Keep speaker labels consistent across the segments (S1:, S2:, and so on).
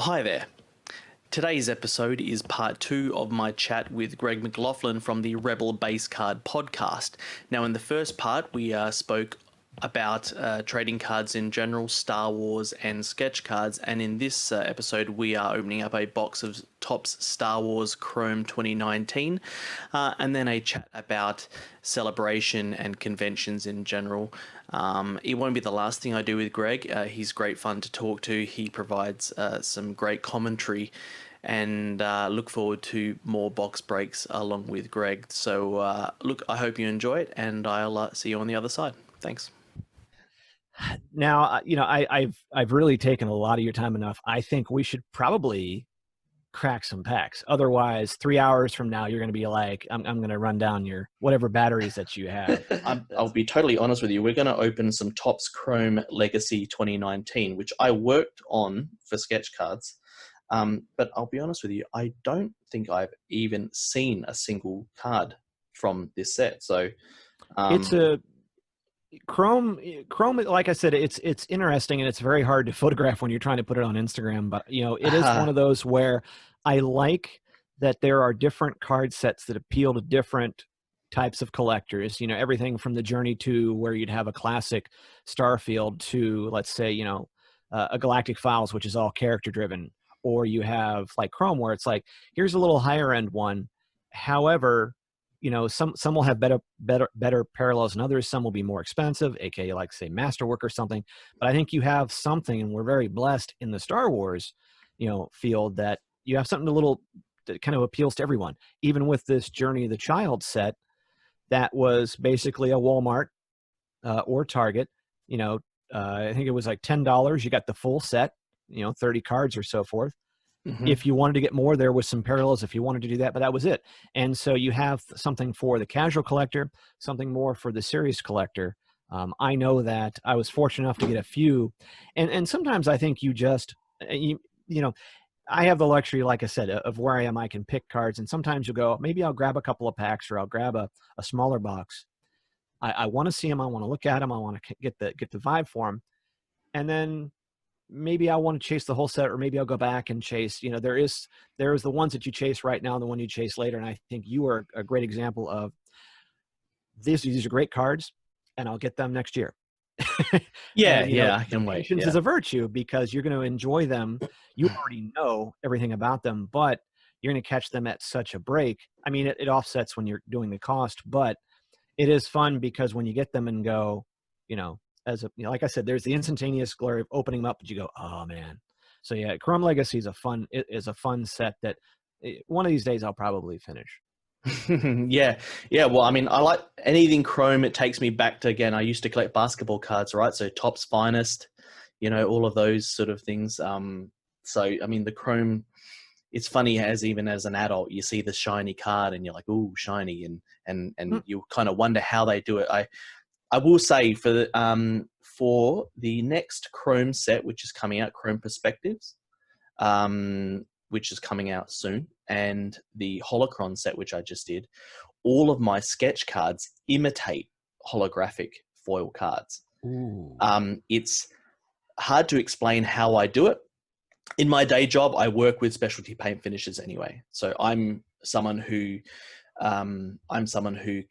S1: Hi there. Today's episode is part 2 of my chat with Greg McLaughlin from the Rebel Base Card podcast. Now, in the first part, we spoke about trading cards in general, Star Wars and sketch cards, and in this episode we are opening up a box of Topp's Star Wars Chrome 2019, and then a chat about celebration and conventions in general. It won't be the last thing I do with Greg. He's great fun to talk to. He provides some great commentary, and look forward to more box breaks along with Greg. So look, I hope you enjoy it, and I'll see you on the other side. Thanks.
S2: Now, I've really taken a lot of your time enough. I think we should probably crack some packs. Otherwise, 3 hours from now, you're going to be like, I'm going to run down your whatever batteries that you have.
S1: I'll be totally honest with you. We're going to open some Topp's Chrome Legacy 2019, which I worked on for sketch cards. But I'll be honest with you, I don't think I've even seen a single card from this set. So
S2: it's a Chrome, like I said, it's interesting, and it's very hard to photograph when you're trying to put it on Instagram. But it is one of those where I like that there are different card sets that appeal to different types of collectors. Everything from the Journey to where you'd have a classic Starfield to, let's say, a Galactic Files, which is all character driven, or you have like Chrome, where it's like, here's a little higher end one. However, some will have better parallels than others. Some will be more expensive, aka like say Masterwork or something. But I think you have something, and we're very blessed in the Star Wars, field, that you have something that kind of appeals to everyone. Even with this Journey of the Child set, that was basically a Walmart or Target. I think it was like $10. You got the full set, 30 cards or so forth. Mm-hmm. If you wanted to get more, there was some parallels if you wanted to do that, but that was it. And so you have something for the casual collector, something more for the serious collector. I know that I was fortunate enough to get a few, and sometimes I think I have the luxury, like I said, of where I am. I can pick cards, and sometimes you go, maybe I'll grab a couple of packs, or I'll grab a smaller box. I want to see them. I want to look at them. I want to get the vibe for them, and then maybe I want to chase the whole set, or maybe I'll go back and chase. There is the ones that you chase right now and the one you chase later. And I think you are a great example of this. These are great cards, and I'll get them next year.
S1: Yeah, I can wait.
S2: Patience is a virtue, because you're going to enjoy them. You already know everything about them, but you're going to catch them at such a break. I mean, it offsets when you're doing the cost, but it is fun because when you get them and go, like I said, there's the instantaneous glory of opening them up, but you go, oh man. So yeah, Chrome Legacy is a fun set that one of these days I'll probably finish.
S1: Yeah. Well, I mean, I like anything Chrome. It takes me back to, again, I used to collect basketball cards, right? So Topp's Finest, all of those sort of things. So, I mean, the Chrome, it's funny, even as an adult, you see the shiny card and you're like, ooh, shiny. And you kind of wonder how they do it. I will say for the next Chrome set, which is coming out, Chrome Perspectives, which is coming out soon, and the Holocron set, which I just did, all of my sketch cards imitate holographic foil cards.
S2: Ooh.
S1: It's hard to explain how I do it. In my day job, I work with specialty paint finishes anyway. So I'm someone who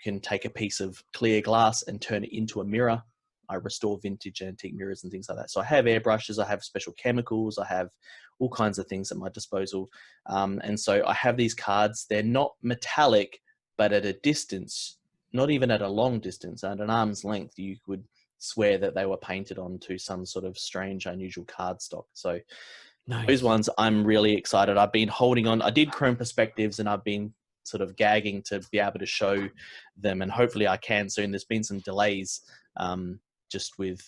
S1: can take a piece of clear glass and turn it into a mirror. I restore vintage antique mirrors and things like that. So I have airbrushes, I have special chemicals, I have all kinds of things at my disposal. And so I have these cards. They're not metallic, but at a distance, not even at a long distance, at an arm's length, you could swear that they were painted onto some sort of strange, unusual cardstock. So
S2: nice.
S1: Those ones, I'm really excited. I've been holding on. I did Chrome Perspectives, and I've been sort of gagging to be able to show them, and hopefully I can soon. There's been some delays just with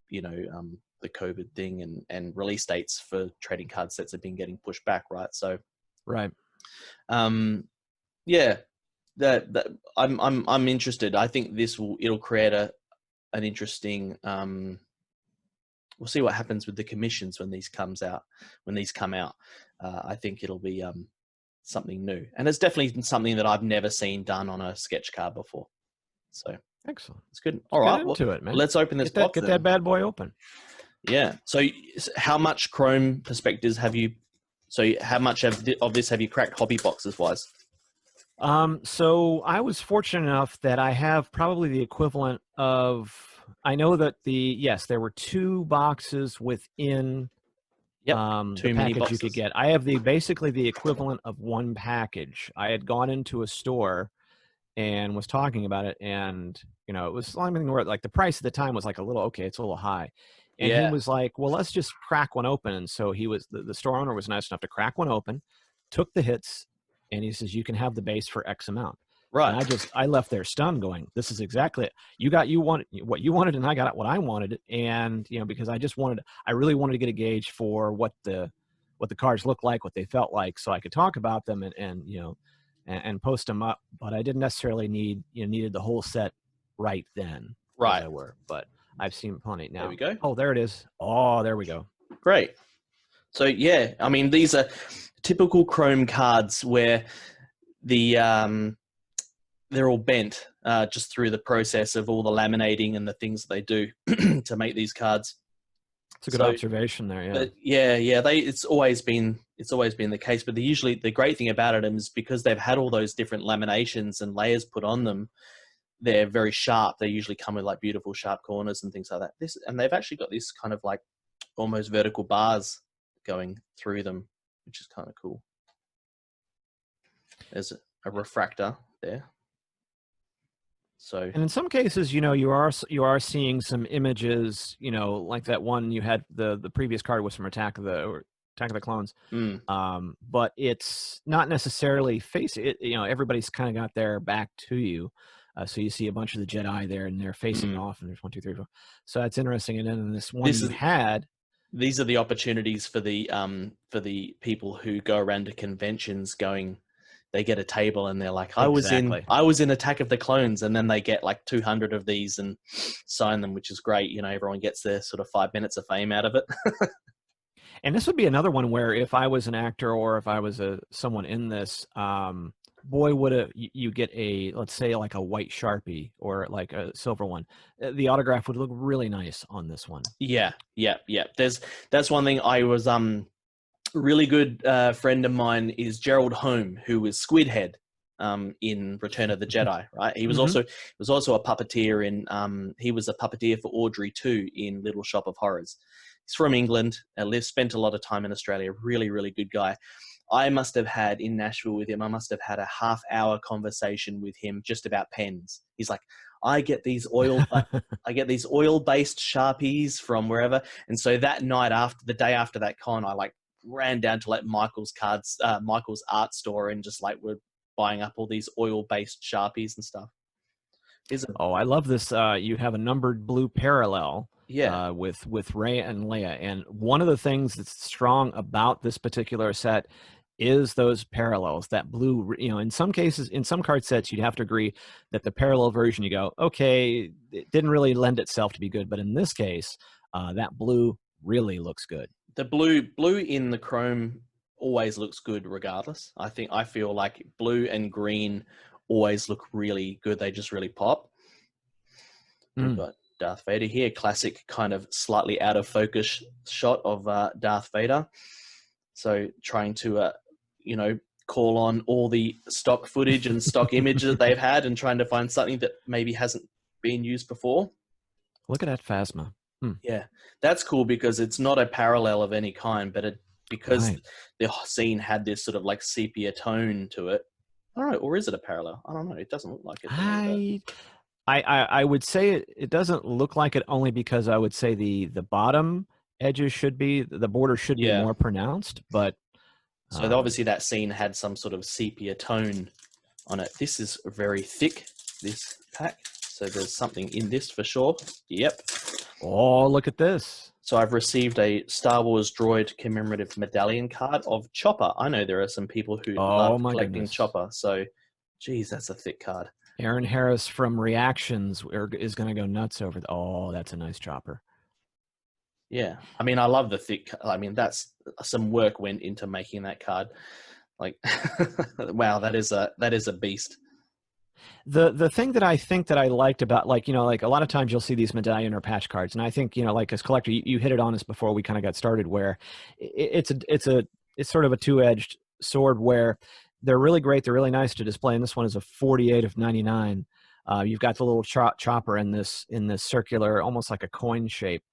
S1: the COVID thing, and release dates for trading card sets have been getting pushed back, right? So
S2: right.
S1: Yeah, that I'm interested. I think it'll create an interesting we'll see what happens with the commissions when these come out. I think it'll be something new, and it's definitely something that I've never seen done on a sketch card before. So
S2: excellent.
S1: It's good. All right,
S2: into it, man.
S1: Let's open this box.
S2: Get that bad boy open.
S1: Yeah. So how much Chrome perspectives have you? So how much of this have you cracked hobby boxes wise?
S2: So I was fortunate enough that I have probably the equivalent of. I know that yes, there were 2 boxes within
S1: Yep.
S2: the
S1: 2 mini
S2: package you could
S1: boxes.
S2: get. I have basically the equivalent of 1 package. I had gone into a store and was talking about it, and it was something where like the price at the time was like it's a little high, and he
S1: Yeah.
S2: was like, well, let's just crack one open. And so the store owner was nice enough to crack one open, took the hits, and he says, you can have the base for X amount. And
S1: Right.
S2: I left there stunned, going, this is exactly it. You want what you wanted, and I got what I wanted. And because I really wanted to get a gauge for what the cars looked like, what they felt like, so I could talk about them and post them up. But I didn't necessarily needed the whole set right then, as
S1: Right.
S2: I were. But I've seen plenty now.
S1: There we go.
S2: Oh, there it is. Oh, there we go.
S1: Great. So yeah, I mean these are typical Chrome cards where they're all bent just through the process of all the laminating and the things they do to make these cards.
S2: It's a good observation there. Yeah.
S1: But yeah, it's always been the case. But the great thing about it is because they've had all those different laminations and layers put on them, they're very sharp. They usually come with like beautiful sharp corners and things like that. And they've actually got this kind of like almost vertical bars going through them, which is kind of cool. There's a refractor there. So,
S2: and in some cases, you are seeing some images, like that one you had. The previous card was from Attack of the Clones, but it's not necessarily it. Everybody's kind of got their back to you, so you see a bunch of the Jedi there, and they're facing off, and there's 1, 2, 3, 4. So that's interesting. And then in this one
S1: these are the opportunities for the people who go around to conventions going. They get a table and they're like, I was in Attack of the Clones, and then they get like 200 of these and sign them, which is great. Everyone gets their sort of 5 minutes of fame out of it.
S2: And this would be another one where if I was an actor or if I was someone in this, boy, would you get let's say like a white Sharpie or like a silver one. The autograph would look really nice on this one.
S1: Yeah. That's one thing I was really good friend of mine is Gerald Home, who was Squidhead in Return of the Jedi, right? He was also a puppeteer he was a puppeteer for Audrey 2 in Little Shop of Horrors. He's from England, spent a lot of time in Australia, really, really good guy. I must have had in Nashville with him, I must have had a half-hour conversation with him just about pens. He's like, I get these oil-based Sharpies from wherever. And so that night the day after that con, I ran down to Michael's art store and just we're buying up all these oil-based Sharpies and stuff.
S2: I love this. You have a numbered blue parallel.
S1: Yeah.
S2: With Rey and Leia, and one of the things that's strong about this particular set is those parallels. That blue, in some cases, in some card sets, you'd have to agree that the parallel version, you go, okay, it didn't really lend itself to be good, but in this case, that blue really looks good.
S1: The blue in the Chrome always looks good regardless. I feel like blue and green always look really good. They just really pop. We've got Darth Vader here, classic kind of slightly out of focus shot of Darth Vader. So trying to, call on all the stock footage and stock images that they've had and trying to find something that maybe hasn't been used before.
S2: Look at that Phasma.
S1: Yeah, that's cool because it's not a parallel of any kind, but because the scene had this sort of sepia tone to it. I don't know, or is it a parallel? I don't know. It doesn't look like it.
S2: I would say it doesn't look like it, only because I would say the bottom edges should be, the border should be more pronounced, but
S1: so obviously that scene had some sort of sepia tone on it. This is very thick, this pack, so there's something in this for sure. Yep.
S2: Oh, look at this.
S1: So I've received a Star Wars droid commemorative medallion card of Chopper. I know there are some people who love collecting Chopper, so geez, that's a thick card.
S2: Aaron Harris from Reactions is going to go nuts over that's a nice chopper.
S1: Yeah. I mean, I love the thick. I mean, that's some work went into making that card. Wow, that is a beast.
S2: The thing that I think that I liked about, like, like a lot of times you'll see these medallion or patch cards, and I think, like as collector, you hit it on us before we kind of got started, where it's sort of a two-edged sword, where they're really great, they're really nice to display, and this one is a 48 of 99. You've got the little chopper in this circular, almost like a coin shape.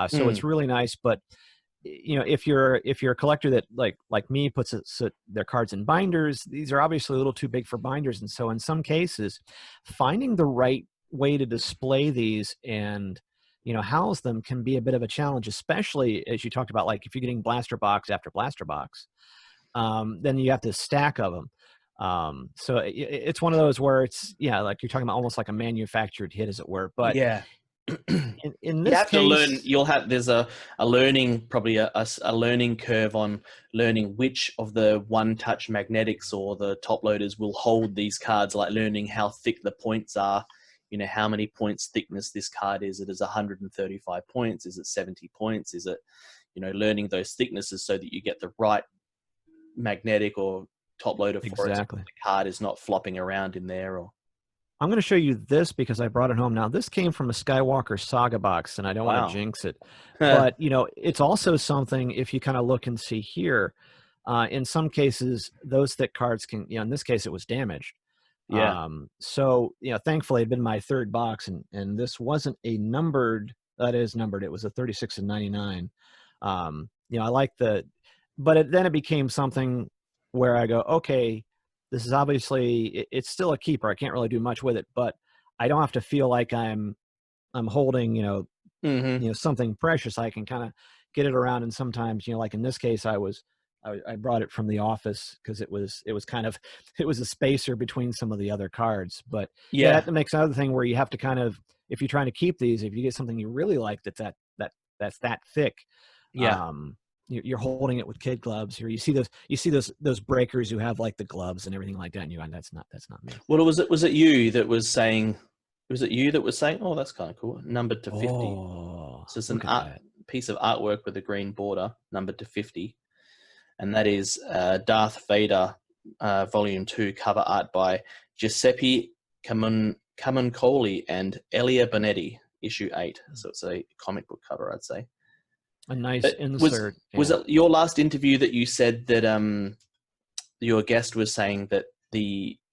S2: So
S1: Mm,
S2: it's really nice, but if you're a collector that like me puts their cards in binders, these are obviously a little too big for binders, and so in some cases finding the right way to display these and house them can be a bit of a challenge, especially as you talked about, like if you're getting blaster box after blaster box, then you have this stack of them. So it's one of those where it's, like you're talking about, almost like a manufactured hit, as it were. But
S1: yeah.
S2: in
S1: You
S2: this
S1: have to learn.
S2: case,
S1: You'll have there's a learning, probably a learning curve on learning which of the one touch magnetics or the top loaders will hold these cards, like learning how thick the points are, how many points thickness this card is. It is 135 points, is it 70 points, is it, learning those thicknesses so that you get the right magnetic or top loader for it, so
S2: exactly.
S1: the card is not flopping around in there. Or
S2: I'm going to show you this because I brought it home. Now, this came from a Skywalker Saga box, and I don't want to
S1: wow.
S2: jinx it. But, it's also something, if you kind of look and see here, in some cases, those thick cards can, in this case, it was damaged.
S1: Yeah.
S2: So, thankfully, it'd been my third box, and this wasn't a numbered, that is numbered. It was a 36 and 99. I like but then it became something where I go, okay, this is obviously, it's still a keeper. I can't really do much with it, but I don't have to feel like I'm holding,
S1: Hmm.
S2: something precious. I can kind of get it around. And sometimes, like in this case, I brought it from the office because it was kind of, it was a spacer between some of the other cards. But yeah,
S1: Yeah.
S2: that makes another thing where you have to kind of, if you're trying to keep these, if you get something you really like that's that thick,
S1: Yeah.
S2: um, you're holding it with kid gloves, or you see those breakers who have like the gloves and everything like that, and that's not me.
S1: Well, was it you that was saying? Was it you that was saying? Oh, that's kind of cool. Numbered to 50.
S2: Oh,
S1: So it's an
S2: look at
S1: art
S2: that.
S1: piece of artwork with a green border, numbered to 50, and that is Darth Vader, Volume 2, cover art by Giuseppe Camuncoli and Elia Bonetti, issue 8. So it's a comic book cover, I'd say.
S2: A nice
S1: But was
S2: insert.
S1: was
S2: Yeah.
S1: it your last interview that you said that your guest was saying that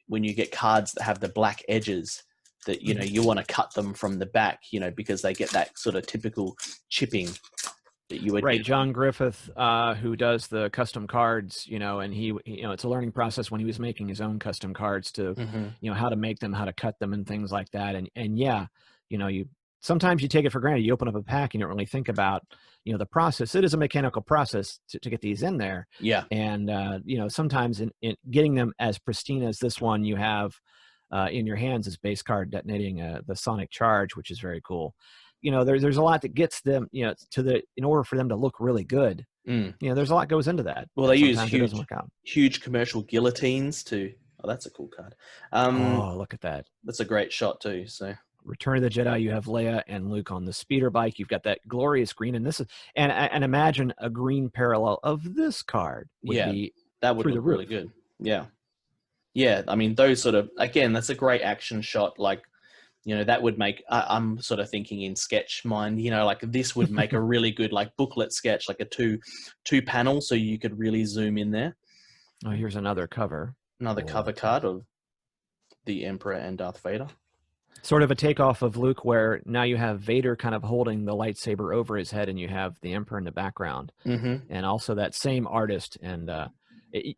S1: when you get cards that have the black edges, that you want to cut them from the back, because they get that sort of typical chipping that you would
S2: Right,
S1: get.
S2: John Griffith, who does the custom cards, and he, it's a learning process when he was making his own custom cards to,
S1: Mm-hmm.
S2: how to make them, how to cut them, and things like that. And yeah, you sometimes you take it for granted. You open up a pack, and you don't really think about, the process. It is a mechanical process to get these in there,
S1: Yeah.
S2: and sometimes in getting them as pristine as this one you have in your hands is base card detonating the sonic charge, which is very cool. There's a lot that gets them, in order for them to look really good.
S1: Mm.
S2: There's a lot goes into that,
S1: Well, they
S2: and
S1: use
S2: sometimes it doesn't work out.
S1: huge commercial guillotines to. Oh, that's a cool card.
S2: Oh, look at that.
S1: That's a great shot too. So
S2: Return of the Jedi, you have Leia and Luke on the speeder bike. You've got that glorious green, and this is, and imagine a green parallel of this card would
S1: yeah,
S2: be
S1: that would
S2: through the
S1: look really
S2: roof.
S1: good. Yeah. Yeah. I mean, those sort of, again, that's a great action shot. Like, that would make, I'm sort of thinking in sketch mind, like this would make a really good, like, booklet sketch, like a two panel. So you could really zoom in there.
S2: Oh, here's another cover.
S1: Another
S2: Oh,
S1: cover card of the Emperor and Darth Vader.
S2: sort of a takeoff of Luke, where now you have Vader kind of holding the lightsaber over his head, and you have the Emperor in the background,
S1: Mm-hmm.
S2: and also that same artist. And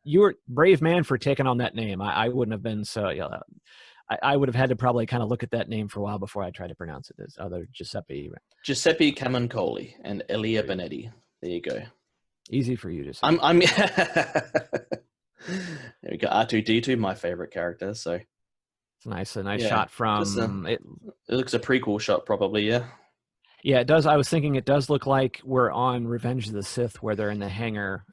S2: you were brave man for taking on that name. I wouldn't have been so. I would have had to probably kind of look at that name for a while before I tried to pronounce it as other Giuseppe.
S1: Giuseppe Camuncoli and Elia Bonetti. There you go.
S2: Easy for you to say.
S1: I'm there we go. R2D2, my favorite character. So
S2: It's a nice
S1: yeah,
S2: shot from it.
S1: it looks a prequel shot, probably. Yeah.
S2: Yeah, it does. I was thinking it does look like we're on Revenge of the Sith, where they're in the hangar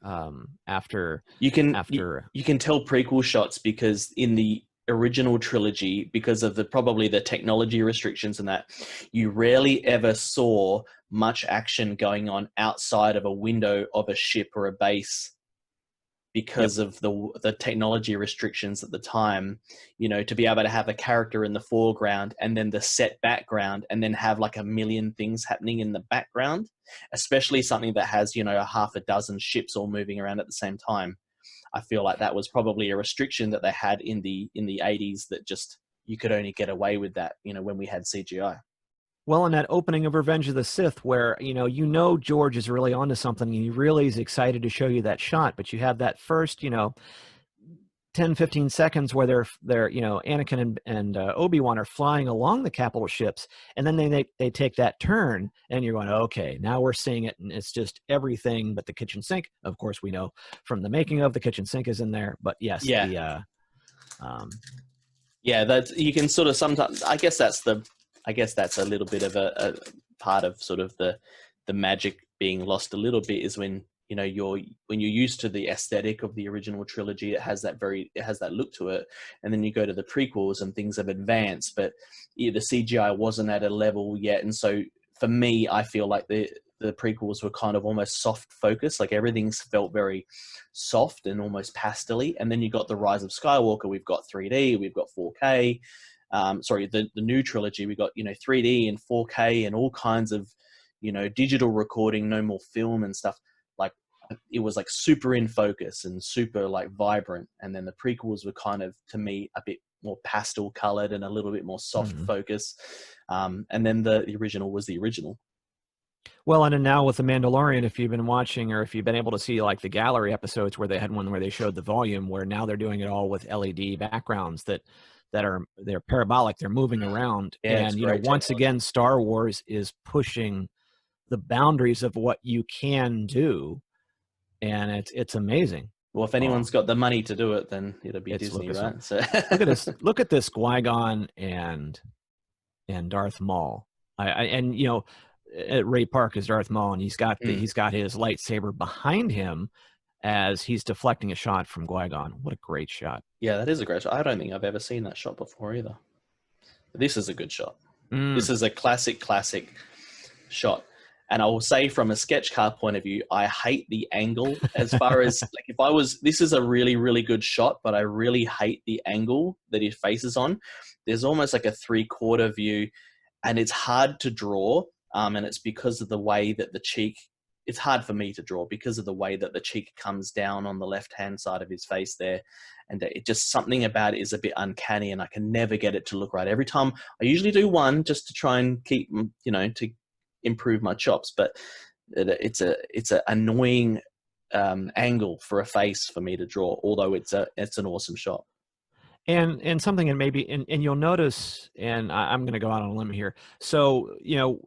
S2: after.
S1: You can tell prequel shots because in the original trilogy, because of probably the technology restrictions and that, you rarely ever saw much action going on outside of a window of a ship or a base. because of the technology restrictions at the time, to be able to have a character in the foreground and then the set background and then have like a million things happening in the background, especially something that has, a half a dozen ships all moving around at the same time. I feel like that was probably a restriction that they had in the 80s, that just you could only get away with that, when we had CGI.
S2: Well, in that opening of Revenge of the Sith, where George is really onto something, and he really is excited to show you that shot, but you have that first 10, 15 seconds where they're Anakin and Obi-Wan are flying along the capital ships, and then they take that turn, and you're going, okay, now we're seeing it, and it's just everything but the kitchen sink. Of course, we know from the making of, the kitchen sink is in there, but yes,
S1: yeah, that you can sort of sometimes. I guess that's a little bit of a part of sort of the magic being lost a little bit, is when you're used to the aesthetic of the original trilogy. It has that look to it, and then you go to the prequels and things have advanced, but the CGI wasn't at a level yet. And so for me, I feel like the prequels were kind of almost soft focus, like everything's felt very soft and almost pastel-y. And then you got the Rise of Skywalker, we've got 3D, we've got 4K. The new trilogy, we got 3D and 4K and all kinds of digital recording, no more film and stuff. Like, it was like super in focus and super like vibrant. And then the prequels were kind of, to me, a bit more pastel colored and a little bit more soft focus. And then the original was the original.
S2: Well, and now with The Mandalorian, if you've been watching, or if you've been able to see like the gallery episodes where they had one where they showed the volume, where now they're doing it all with LED backgrounds they're parabolic, they're moving around.
S1: Yeah,
S2: and once again, Star Wars is pushing the boundaries of what you can do, and it's amazing.
S1: Well, if anyone's got the money to do it, then it'll be Disney, right? So
S2: look at this Qui-Gon and Darth Maul. Ray Park is Darth Maul, and he's got his lightsaber behind him as he's deflecting a shot from Qui-Gon. What a great shot.
S1: Yeah, that is a great shot. I don't think I've ever seen that shot before either. This is a good shot. This is a classic shot. And I will say, from a sketch car point of view, I hate the angle as far as like, this is a really, really good shot, but I really hate the angle that his face is on. There's almost like a 3/4 view, and it's hard to draw. And it's because of the way that the cheek, it's hard for me to draw because of the way that the cheek comes down on the left-hand side of his face there. And it just, something about it is a bit uncanny, and I can never get it to look right. Every time I usually do one just to try and keep, to improve my chops, but it's an annoying angle for a face for me to draw, although it's an awesome shot.
S2: And something, and maybe, and you'll notice, and I'm going to go out on a limb here. So,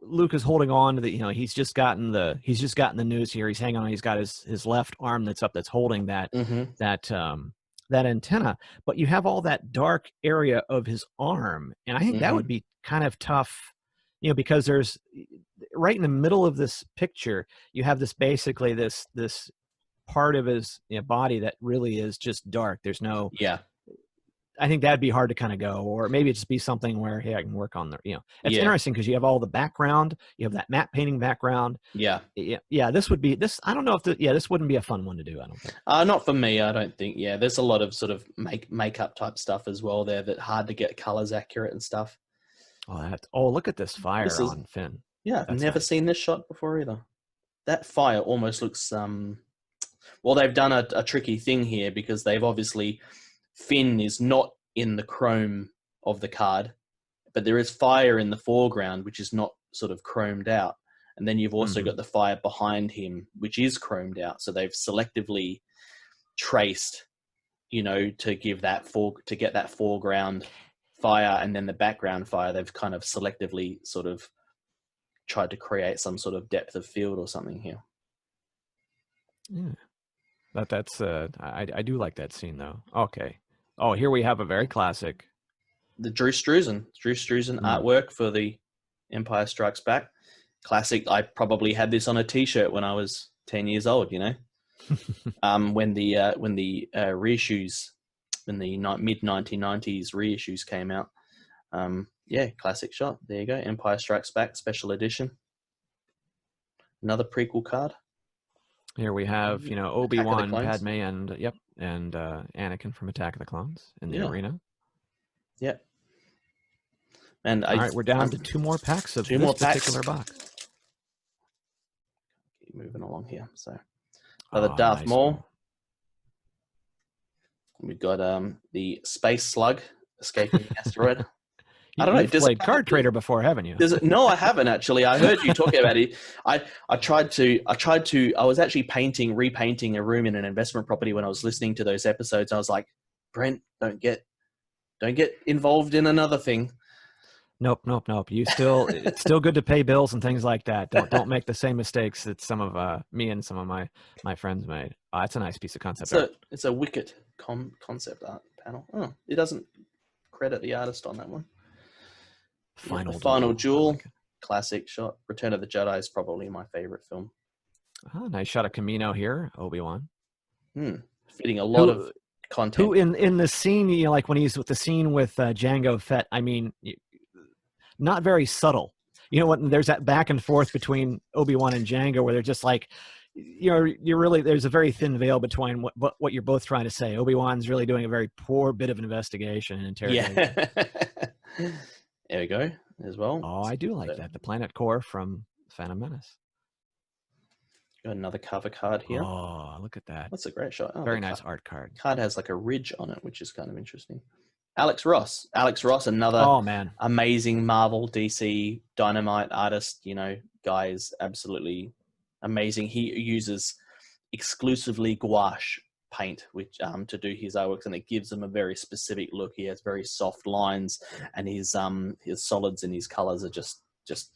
S2: Luke is holding on to the, he's just gotten the news here. He's hanging on. He's got his left arm that's up, that's holding that antenna. But you have all that dark area of his arm, and I think that would be kind of tough, because there's right in the middle of this picture, you have this part of his body that really is just dark. There's no I think that'd be hard to kind of go, or maybe it just be something where, hey, I can work on it's interesting because you have all the background, you have that matte painting background. Yeah. This I don't know if this wouldn't be a fun one to do. I don't think.
S1: Not for me. I don't think. Yeah. There's a lot of sort of makeup type stuff as well there, that hard to get colors accurate and stuff.
S2: Look at this fire on Finn.
S1: Yeah. I've never seen this shot before either. That fire almost looks, well, they've done a tricky thing here, because they've obviously, Finn is not in the chrome of the card, but there is fire in the foreground, which is not sort of chromed out. And then you've also got the fire behind him, which is chromed out. So they've selectively traced, to give to get that foreground fire, and then the background fire, they've kind of selectively sort of tried to create some sort of depth of field or something here.
S2: Yeah. That's I do like that scene though. Okay. Oh, here we have a very classic.
S1: The Drew Struzan artwork for the Empire Strikes Back. Classic. I probably had this on a T-shirt when I was 10 years old, when the reissues, in the mid-1990s reissues came out. Classic shot. There you go. Empire Strikes Back Special Edition. Another prequel card.
S2: Here we have,
S1: Attack of the
S2: Obi-Wan,
S1: Clones.
S2: Padme, and Anakin from Attack of the Clones in the arena.
S1: Yep. And
S2: all right, we're down to 2 more packs of this particular box.
S1: Keep moving along here. So another Darth Maul. We've got the Space Slug escaping the asteroid. I don't know.
S2: You've played Card Trader before, haven't you?
S1: No, I haven't actually. I heard you talking about it. I was actually repainting a room in an investment property when I was listening to those episodes. I was like, Brent, don't get involved in another thing.
S2: Nope. It's still good to pay bills and things like that. Don't make the same mistakes that some of me and some of my friends made. It's a nice piece of concept art.
S1: It's a wicked concept art panel. Oh, it doesn't credit the artist on that one. Final Duel, like classic shot. Return of the Jedi is probably my favorite film.
S2: Nice shot of Camino here, Obi-Wan.
S1: Fitting a lot of content.
S2: Who in the scene, like when he's with the scene with Jango Fett, I mean, not very subtle. You know what? There's that back and forth between Obi-Wan and Jango where they're just like, you're really, there's a very thin veil between what you're both trying to say. Obi-Wan's really doing a very poor bit of investigation and interrogation.
S1: Yeah. There we go as well.
S2: Oh, I do like that. The Planet Core from Phantom Menace.
S1: Got another cover card here.
S2: Oh, look at that.
S1: That's a great shot. Oh,
S2: very nice art card.
S1: Card has like a ridge on it, which is kind of interesting. Alex Ross, another amazing Marvel, DC, Dynamite artist. Guy is absolutely amazing. He uses exclusively gouache paint which to do his artworks, and it gives him a very specific look. He has very soft lines, and his solids and his colors are just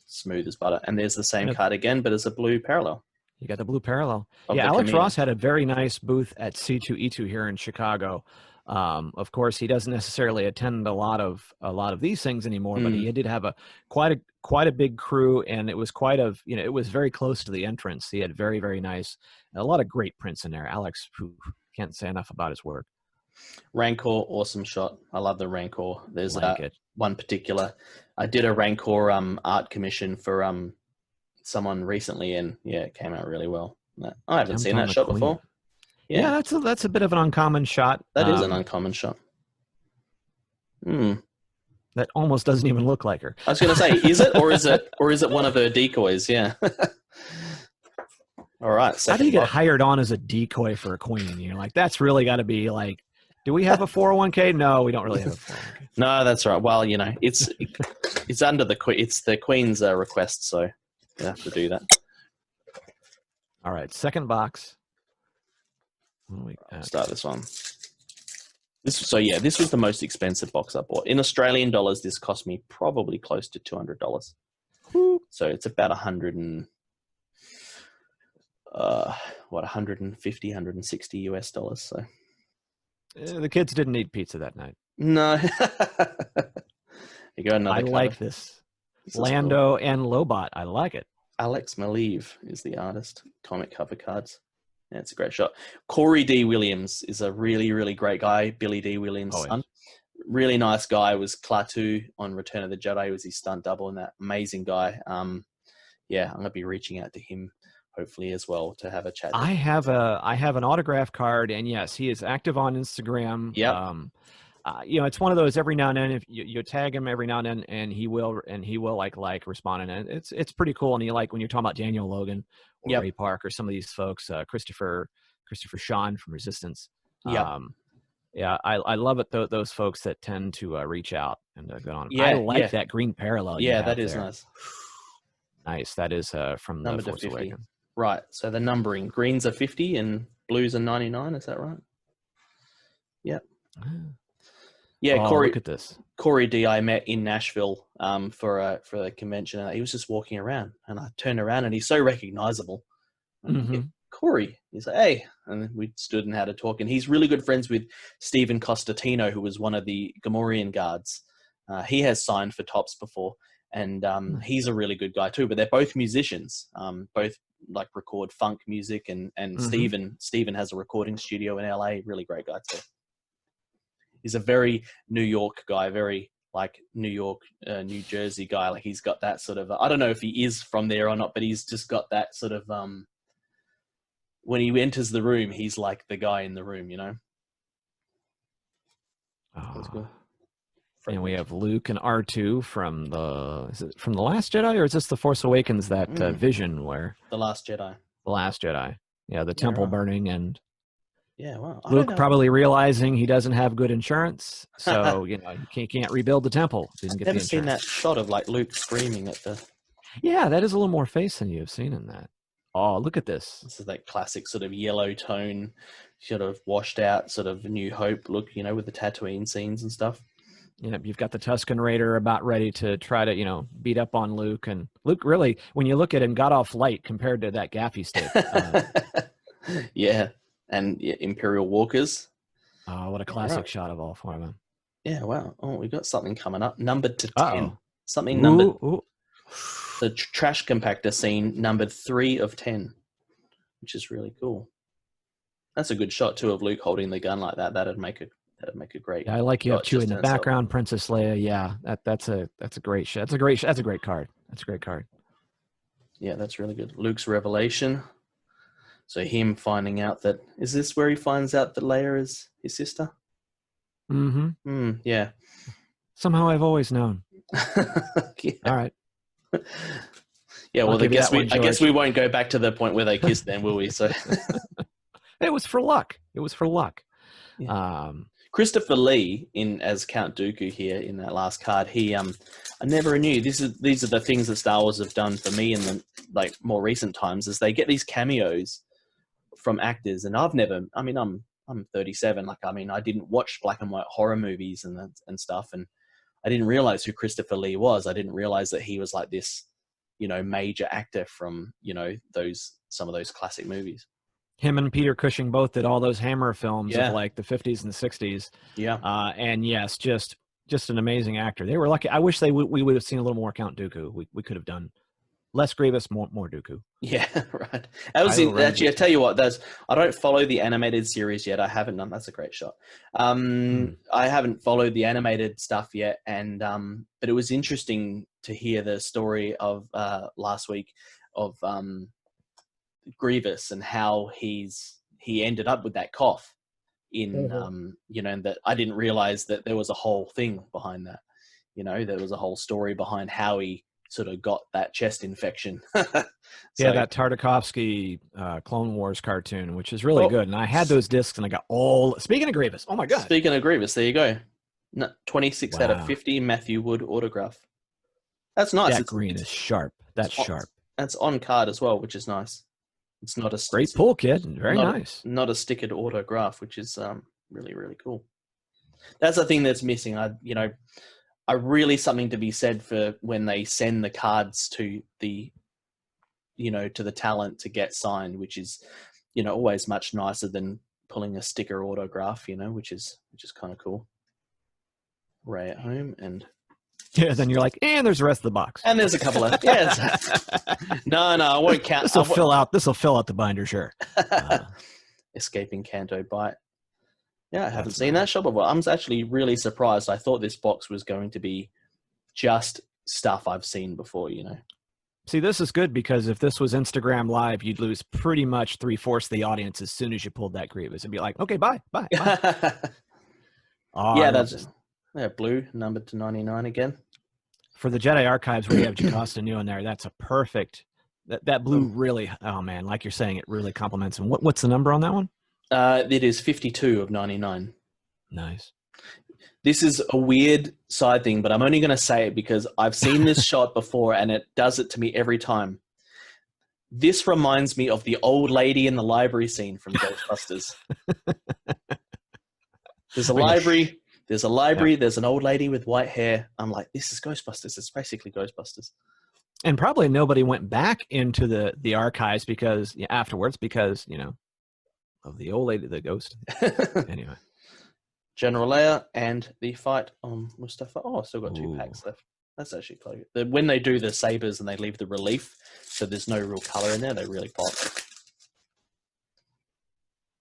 S1: smooth as butter. And there's the same card again, but as a blue parallel.
S2: You got the blue parallel. Yeah, Alex Ross had a very nice booth at C2E2 here in Chicago. Of course, he doesn't necessarily attend a lot of these things anymore, but he did have quite a big crew, and it was it was very close to the entrance. He had very, very nice, a lot of great prints in there. Alex, who can't say enough about his work.
S1: Rancor, awesome shot. I love the Rancor. There's one particular. I did a Rancor art commission for someone recently, and it came out really well. I haven't seen that shot before.
S2: Yeah, that's a bit of an uncommon shot.
S1: That is an uncommon shot.
S2: That almost doesn't even look like her.
S1: I was going to say, is it one of her decoys? Yeah. All right.
S2: How do you get hired on as a decoy for a queen? You're like, that's really got to be like, do we have a 401k? No, we don't really have a 401k.
S1: No, that's right. Well, it's under it's the queen's request, so you have to do that.
S2: All right, second box.
S1: I'll start this one. This was the most expensive box I bought. In Australian dollars, this cost me probably close to $200. So it's about 150, 160 US dollars. So
S2: the kids didn't eat pizza that night.
S1: No. You got another.
S2: I like this. Lando and Lobot. I like it.
S1: Alex Maleev is the artist. Comic cover cards. Yeah, it's a great shot. Corey D. Williams is a really, really great guy. Billy D. Williams' son. Really nice guy. Was Klaatu on Return of the Jedi. He was his stunt double in that. Amazing guy. I'm going to be reaching out to him hopefully as well to have a chat.
S2: I have an autograph card, and yes, he is active on Instagram.
S1: Yeah.
S2: It's one of those every now and then. If you tag him every now and then, and he will like respond, and it's pretty cool. And when you're talking about Daniel Logan or Ray Park or some of these folks, Christopher Sean from Resistance. I love it. Those folks that tend to reach out and go on. I like that green parallel.
S1: Yeah, that is nice.
S2: Nice. That is from the Force Awakens.
S1: Right. So the numbering: greens are 50 and blues are 99. Is that right? Yep. Yeah, Corey.
S2: Look at this.
S1: Corey D. I met in Nashville for a convention, and he was just walking around, and I turned around, and he's so recognizable. Corey, he's like, hey, and we stood and had a talk, and he's really good friends with Stephen Costatino, who was one of the Gamorrean guards. He has signed for Topps before, and he's a really good guy too. But they're both musicians, both record funk music, and Stephen has a recording studio in LA. Really great guy too. He's a very New York guy, very New York, New Jersey guy. He's got that sort of, I don't know if he is from there or not, but he's just got that sort of, when he enters the room, he's like the guy in the room, you know? That's cool.
S2: And we have Luke and R2 from is it from The Last Jedi, or is this The Force Awakens, that vision where...
S1: The Last Jedi.
S2: The Last Jedi. Yeah, the temple burning, and
S1: yeah, wow.
S2: Luke probably realizing he doesn't have good insurance, so he can't rebuild the temple. Didn't get the insurance.
S1: I've never seen that shot of like Luke screaming at the...
S2: Yeah, that is a little more face than you've seen in that. Oh, look at this.
S1: This is that classic sort of yellow tone, sort of washed out, sort of New Hope look, with the Tatooine scenes and stuff.
S2: You've got the Tusken Raider about ready to try to, beat up on Luke. And Luke really, when you look at him, got off light compared to that gaffy stick.
S1: Yeah. And Imperial Walkers.
S2: Oh, what a classic shot of all four of them.
S1: Yeah, wow. Oh, we got something coming up. Numbered to 10. Something
S2: ooh,
S1: numbered.
S2: Ooh.
S1: The trash compactor scene numbered 3 of 10, which is really cool. That's a good shot too of Luke holding the gun like that. That'd make a great.
S2: Yeah, I like you have Chewie in the background, Princess Leia. Yeah, that's a great shot. That's a great card. That's a great card.
S1: Yeah, that's really good. Luke's revelation. So him finding out is this where he finds out that Leia is his sister?
S2: Mm-hmm.
S1: Yeah.
S2: Somehow I've always known.
S1: Yeah.
S2: All right.
S1: Yeah, well, I guess we won't go back to the point where they kissed then, will we? So
S2: it was for luck.
S1: Yeah. Christopher Lee as Count Dooku here in that last card. He I never knew these are the things that Star Wars have done for me in the more recent times, is they get these cameos from actors, and I'm 37. I didn't watch black and white horror movies and stuff, and I didn't realize who Christopher Lee was. I didn't realize that he was like this, major actor from, some of those classic movies.
S2: Him and Peter Cushing both did all those Hammer films of the 50s and 60s.
S1: Yeah.
S2: And yes, just an amazing actor. They were lucky. I wish we would have seen a little more Count Dooku. We could have done less Grievous, more Dooku.
S1: Yeah, right. Actually, I tell you what, I don't follow the animated series yet. I haven't done. That's a great shot. I haven't followed the animated stuff yet, and but it was interesting to hear the story of last week of Grievous and how he ended up with that cough in and that I didn't realize that there was a whole thing behind that. There was a whole story behind how he sort of got that chest infection.
S2: That Tartakovsky Clone Wars cartoon, which is really good. And I had those discs, and I got all... Speaking of Grievous, oh my God.
S1: Speaking of Grievous, there you go. 26 out of 50 Matthew Wood autograph. That's nice.
S2: That green is sharp. That's sharp.
S1: That's on card as well, which is nice. It's not a...
S2: Great pull, kid. Very nice.
S1: Not a stickered autograph, which is really, really cool. That's the thing that's missing. I really something to be said for when they send the cards to the talent to get signed, which is, always much nicer than pulling a sticker autograph, which is kind of cool. Ray at home and...
S2: Yeah, then you're like, and there's the rest of the box.
S1: And there's a couple of... Yeah, no, I won't count.
S2: This will fill out the binder, sure.
S1: Escaping Canto Bite. Yeah, I haven't seen that shop before. I'm actually really surprised. I thought this box was going to be just stuff I've seen before,
S2: See, this is good because if this was Instagram Live, you'd lose pretty much 3/4 of the audience as soon as you pulled that Grievous. It'd be like, okay, bye.
S1: Yeah, that's blue, numbered to 99 again.
S2: For the Jedi Archives, where you have Jocasta New in there, that's a perfect... That blue really... Oh, man, like you're saying, it really complements him. What's the number on that one?
S1: It is 52 of 99.
S2: Nice.
S1: This is a weird side thing, but I'm only going to say it because I've seen this shot before and it does it to me every time. This reminds me of the old lady in the library scene from Ghostbusters. There's a library. There's an old lady with white hair. I'm like, this is Ghostbusters. It's basically Ghostbusters.
S2: And probably nobody went back into the archives afterwards because, of the old lady, the ghost. Anyway.
S1: General Leia and the fight on Mustafa. Oh, I've still got 2 packs left. That's actually quite good. When they do the sabers and they leave the relief, so there's no real color in there, they really pop.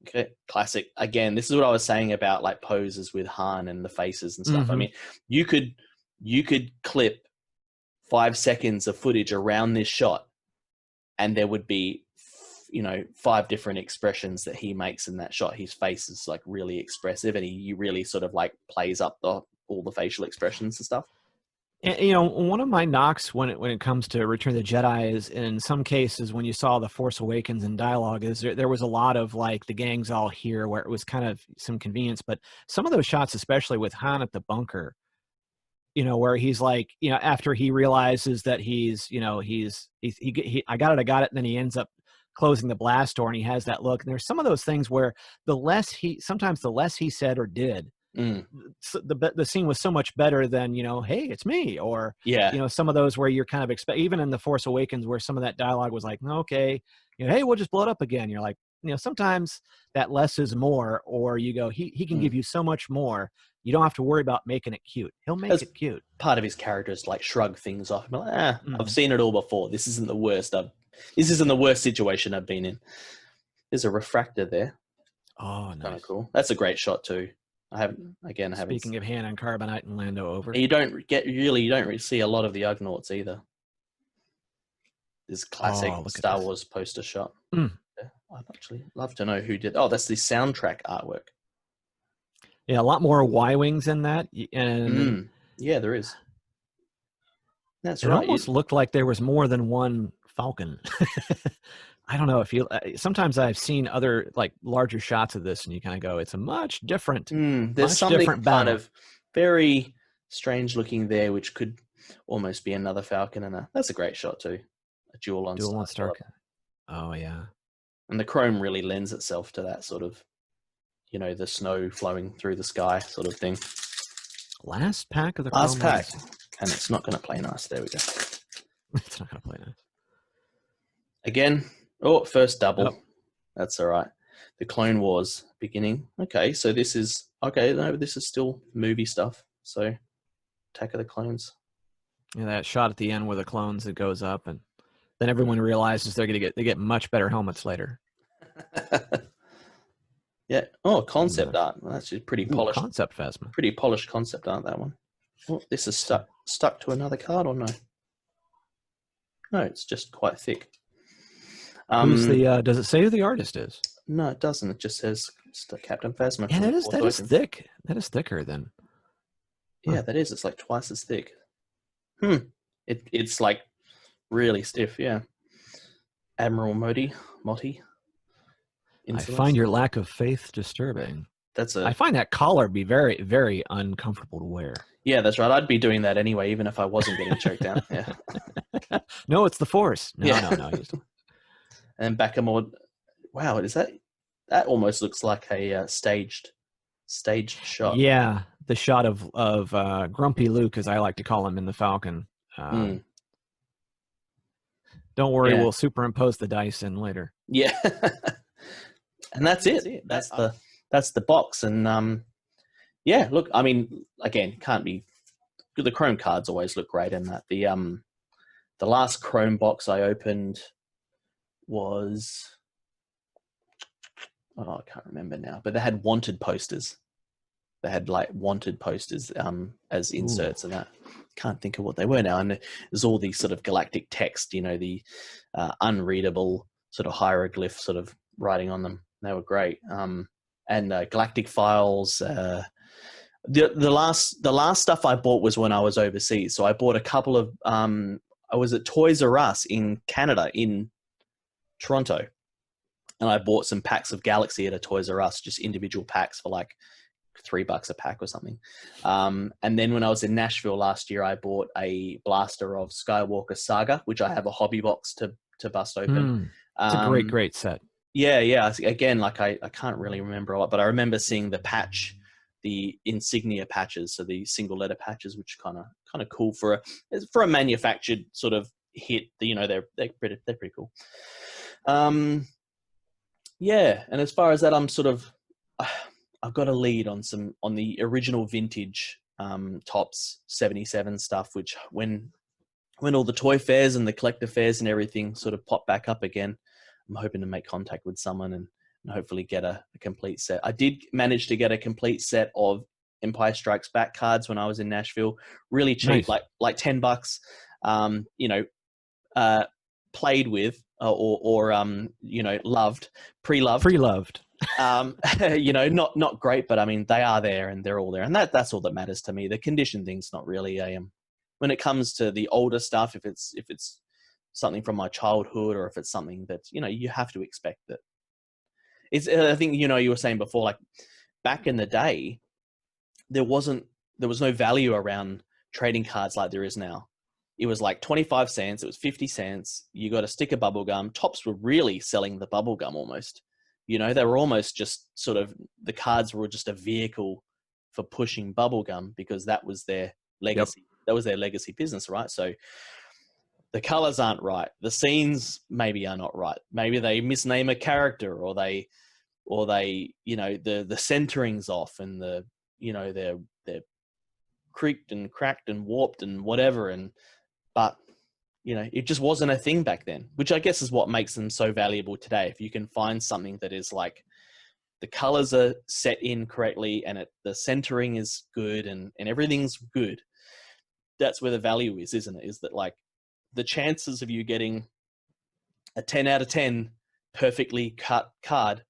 S1: Okay, classic. Again, this is what I was saying about like poses with Han and the faces and stuff. I mean, you could clip 5 seconds of footage around this shot, and there would be 5 different expressions that he makes in that shot. His face is like really expressive, and he really sort of like plays up all the facial expressions and stuff.
S2: And, one of my knocks when it comes to Return of the Jedi is, in some cases, when you saw The Force Awakens in dialogue, is there was a lot of like the gang's all here, where it was kind of some convenience. But some of those shots, especially with Han at the bunker, where he's like, after he realizes that I got it, and then he ends up closing the blast door, and he has that look. And there's some of those things where sometimes the less he said or did, the scene was so much better than, hey, it's me, or some of those where you're kind of even in The Force Awakens, where some of that dialogue was like, okay, hey, we'll just blow it up again. You're like, sometimes that less is more, or you go, he can give you so much more. You don't have to worry about making it cute. He'll make it cute.
S1: Part of his character is like shrug things off. Like, I've seen it all before. This isn't the worst. This isn't the worst situation I've been in. There's a refractor there.
S2: Oh, nice.
S1: Kind of cool. That's a great shot too.
S2: Speaking of Han and Carbonite and Lando over.
S1: You don't really see a lot of the Ugnaughts either. This classic Star Wars poster shot. I'd actually love to know who did. Oh, that's the soundtrack artwork.
S2: Yeah, a lot more Y-wings in that. And
S1: yeah, there is. That's right.
S2: It almost looked like there was more than one Falcon. I don't know if sometimes I've seen other like larger shots of this, and you kind of go, it's a much different.
S1: There's something different kind of very strange looking there, which could almost be another Falcon, and that's a great shot too. A dual on Starkiller.
S2: Oh yeah,
S1: and the chrome really lends itself to that sort of, the snow flowing through the sky sort of thing.
S2: Last pack of the
S1: last pack, and it's not going to play nice. There we go.
S2: It's not going to play nice
S1: again. Oh, first double. Yep. That's all right. The Clone Wars beginning. Okay, so this is this is still movie stuff. So, Attack of the Clones.
S2: Yeah, that shot at the end with the clones that goes up, and then everyone realizes they get much better helmets later.
S1: Yeah. Oh, concept art. Well, that's just pretty polished.
S2: Concept Phasma.
S1: Pretty polished concept art, that one. Oh, this is stuck to another card or no? No, it's just quite thick.
S2: Who's the? Does it say who the artist is?
S1: No, it doesn't. It just says Captain Phasma.
S2: Yeah, that is thick. That is thicker than.
S1: Yeah, that is. It's like twice as thick. It's like really stiff. Yeah. Admiral Motti.
S2: I find your lack of faith disturbing.
S1: I
S2: find that collar be very, very uncomfortable to wear.
S1: Yeah, that's right. I'd be doing that anyway, even if I wasn't getting choked out. Yeah.
S2: No, it's the Force. No.
S1: And Bacamord. Wow, is that almost looks like a staged shot.
S2: Yeah, the shot of Grumpy Luke, as I like to call him in the Falcon. Don't worry, we'll superimpose the dice in later.
S1: Yeah. And that's it. That's the box. And look, I mean, again, can't be. The chrome cards always look great in that. The last chrome box I opened was, I can't remember now, but they had wanted posters. They had like wanted posters as inserts. And that. Can't think of what they were now. And there's all these sort of galactic text, the unreadable sort of hieroglyph sort of writing on them. They were great. And galactic files. The last stuff I bought was when I was overseas. So I bought a couple of. I was at Toys R Us in Canada, in Toronto, and I bought some packs of Galaxy at a Toys R Us, just individual packs for like $3 a pack or something. And then when I was in Nashville last year, I bought a blaster of Skywalker Saga, which I have a hobby box to bust open.
S2: It's a great set.
S1: Yeah. Again, like I can't really remember a lot, but I remember seeing the patch, the insignia patches, so the single letter patches, which kind of cool for a manufactured sort of hit. They're pretty cool. Yeah, and as far as that, I'm sort of. I've got a lead on the original vintage Tops 77 stuff, which when all the toy fairs and the collector fairs and everything sort of pop back up again, I'm hoping to make contact with someone and hopefully get a complete set. I did manage to get a complete set of Empire Strikes Back cards when I was in Nashville, really cheap, nice. like $10. Played with loved, pre-loved.
S2: Pre-loved.
S1: Not great, but I mean, they are there and they're all there, and that's all that matters to me. The condition thing's not really when it comes to the older stuff. If it's something from my childhood, or if it's something that you have to expect that it's. I think you were saying before, like back in the day, there was no value around trading cards like there is now. It was like 25 cents. It was 50 cents. You got a stick of bubble gum. Topps were really selling the bubble gum almost. They were almost just sort of, the cards were just a vehicle for pushing bubble gum because that was their legacy. Yep. That was their legacy business, right? So the colors aren't right. The scenes maybe are not right. Maybe they misname a character, or they the centering's off, and they're creaked and cracked and warped and whatever. But it just wasn't a thing back then, which I guess is what makes them so valuable today. If you can find something that is like the colors are set in correctly and the centering is good and everything's good, that's where the value is, isn't it? Is that like the chances of you getting a 10 out of 10 perfectly cut card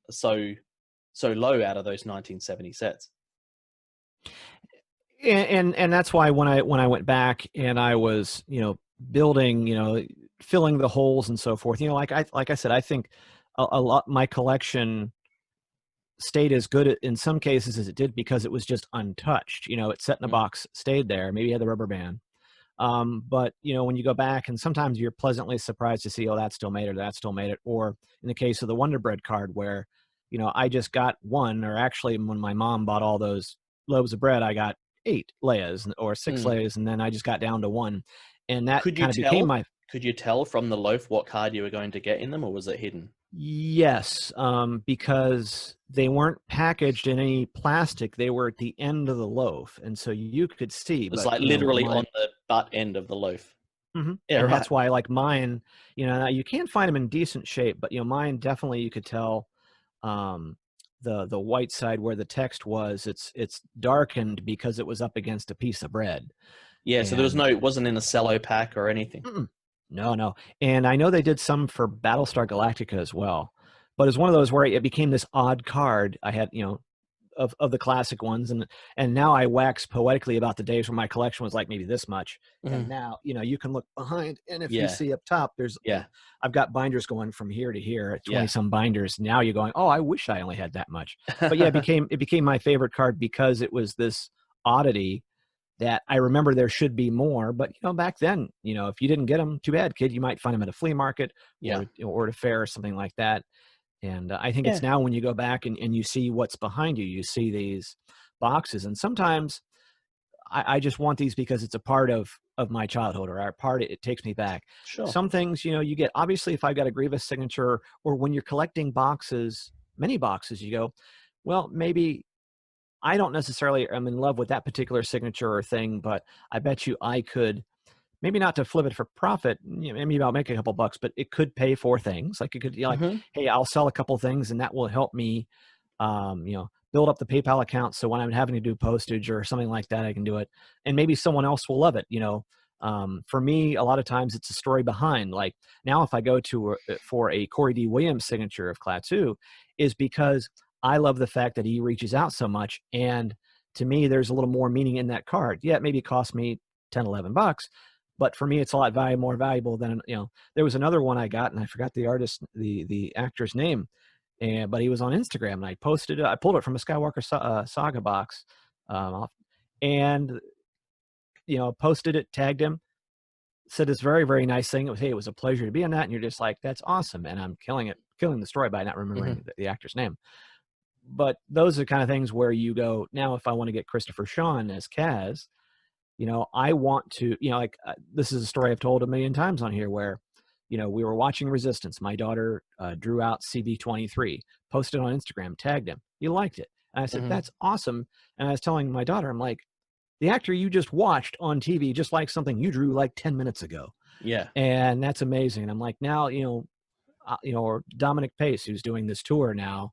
S1: are so low out of those 1970 sets.
S2: And that's why when I went back and I was building, filling the holes and so forth, like I said, I think a lot my collection stayed as good in some cases as it did because it was just untouched. It set in a box, stayed there, maybe had the rubber band. But when you go back, and sometimes you're pleasantly surprised to see, oh, that still made it, or that still made it. Or in the case of the Wonder Bread card, where I just got one, or actually when my mom bought all those loaves of bread, I got 8 layers or 6 layers, and then I just got down to 1, and that kind of became my.
S1: Could you tell from the loaf what card you were going to get in them, or was it hidden?
S2: Yes, because they weren't packaged in any plastic. They were at the end of the loaf, and so you could see.
S1: It was like literally on the butt end of the loaf.
S2: Mm-hmm. Yeah, and right. That's why, like mine, you can find them in decent shape, but mine definitely you could tell. The white side where the text was, it's darkened because it was up against a piece of bread.
S1: Yeah, so it wasn't in a cello pack or anything.
S2: No. And I know they did some for Battlestar Galactica as well, but it's one of those where it became this odd card. I had, of the classic ones, and now I wax poetically about the days where my collection was like maybe this much, and now you can look behind, and if you see up top, there's I've got binders going from here to here, 20 some binders. Now you're going, oh, I wish I only had that much. But yeah, it became my favorite card because it was this oddity that I remember there should be more. But back then, if you didn't get them, too bad, kid. You might find them at a flea market or at a fair or something like that. And I think it's now when you go back and you see what's behind you, you see these boxes. And sometimes I just want these because it's a part of my childhood, or it takes me back.
S1: Sure.
S2: Some things, you get, obviously, if I've got a Grievous signature, or when you're collecting boxes, many boxes, you go, well, maybe I don't necessarily am in love with that particular signature or thing, but I bet you I could, maybe not to flip it for profit, maybe I'll make a couple bucks, but it could pay for things. Like it could, like, hey, I'll sell a couple things and that will help me, build up the PayPal account. So when I'm having to do postage or something like that, I can do it. And maybe someone else will love it. For me, a lot of times it's a story behind. Like now, if I go for a Corey D. Williams signature of Klaatu, is because I love the fact that he reaches out so much. And to me, there's a little more meaning in that card. Yeah, maybe it cost me 10, 11 bucks. But for me, it's a lot more valuable than, there was another one I got, and I forgot the artist, the actor's name, but he was on Instagram, and I posted it. I pulled it from a Skywalker Saga box, and, posted it, tagged him, said this very, very nice thing. It was, hey, it was a pleasure to be in that. And you're just like, that's awesome. And I'm killing the story by not remembering the actor's name. But those are kind of things where you go, now, if I want to get Christopher Sean as Kaz, I want to, this is a story I've told a million times on here where, we were watching Resistance. My daughter drew out CB23, posted on Instagram, tagged him. He liked it. And I said, that's awesome. And I was telling my daughter, I'm like, the actor you just watched on TV just like something you drew like 10 minutes ago.
S1: Yeah.
S2: And that's amazing. And I'm like, now, or Dominic Pace, who's doing this tour now,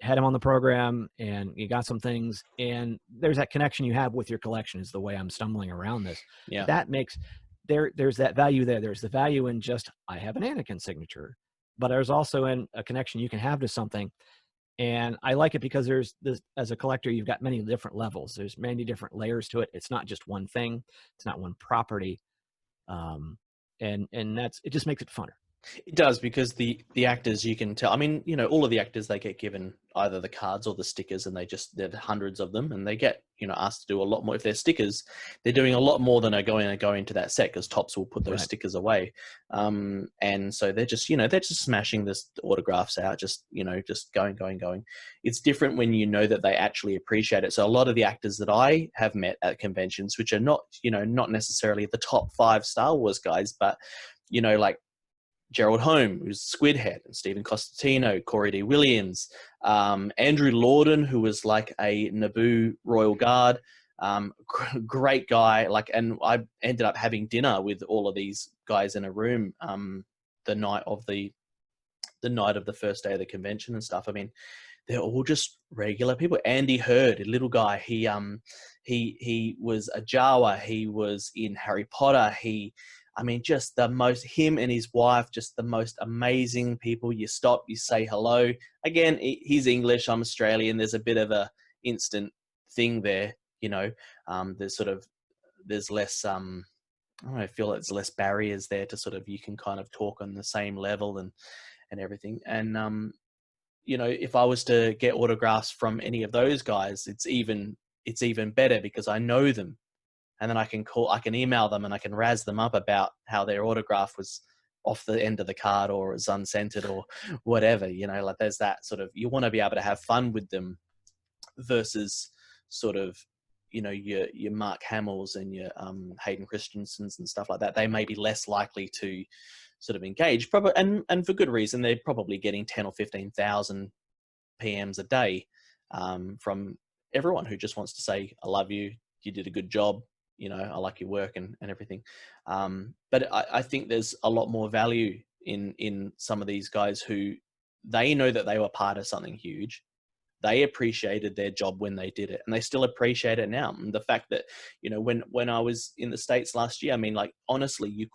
S2: had him on the program, and you got some things, and there's that connection you have with your collection, is the way I'm stumbling around this.
S1: Yeah.
S2: That makes, there's that value there. There's the value in just, I have an Anakin signature, but there's also in a connection you can have to something. And I like it because there's this, as a collector, you've got many different levels. There's many different layers to it. It's not just one thing. It's not one property. And it just makes it funner.
S1: It does, because the actors, you can tell. I mean, all of the actors, they get given either the cards or the stickers, and there's hundreds of them, and they get asked to do a lot more. If they're stickers, they're doing a lot more than are going to go into that set, because Topps will put those stickers away. And so they're just smashing the autographs out, just going. It's different when that they actually appreciate it. So a lot of the actors that I have met at conventions, which are not necessarily the top 5 Star Wars guys, but like Gerald Holm, who's Squidhead, and Stephen Costantino, Corey D. Williams, Andrew Lorden, who was like a Naboo Royal Guard, great guy. And I ended up having dinner with all of these guys in a room the night of the first day of the convention and stuff. I mean, they're all just regular people. Andy Hurd, a little guy, he was a Jawa. He was in Harry Potter. Just him and his wife, just the most amazing people. You stop, you say hello. Again, he's English, I'm Australian. There's a bit of a instant thing there, there's less, I feel like there's less barriers there to you can kind of talk on the same level and everything. And, if I was to get autographs from any of those guys, it's even better, because I know them. And then I can email them, and I can razz them up about how their autograph was off the end of the card, or was unscented, or whatever. There's that you want to be able to have fun with them, versus your Mark Hamills and your Hayden Christensen's and stuff like that. They may be less likely to engage, probably, and for good reason. They're probably getting 10 or 15,000 PMs a day from everyone who just wants to say, I love you, you did a good job, I like your work and everything. But I think there's a lot more value in some of these guys who, they know that they were part of something huge. They appreciated their job when they did it, and they still appreciate it now. And the fact that, when I was in the States last year, honestly,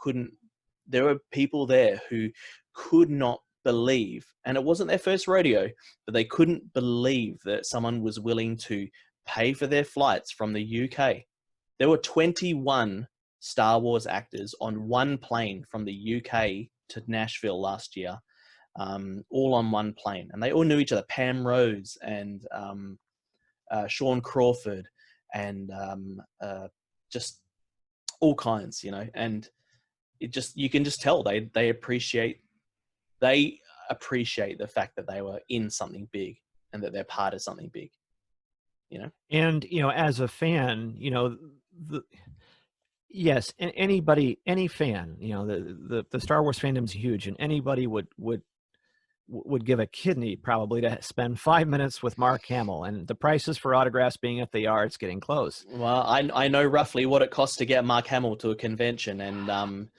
S1: there were people there who could not believe, and it wasn't their first rodeo, but they couldn't believe that someone was willing to pay for their flights from the UK. There were 21 Star Wars actors on one plane from the UK to Nashville last year, all on one plane. And they all knew each other. Pam Rose and Sean Crawford and just all kinds, and you can just tell they appreciate the fact that they were in something big and that they're part of something big,
S2: And, as a fan, yes, and any fan, the Star Wars fandom's huge, and anybody would give a kidney probably to spend 5 minutes with Mark Hamill. And the prices for autographs being if they are, it's getting close.
S1: Well, I know roughly what it costs to get Mark Hamill to a convention, and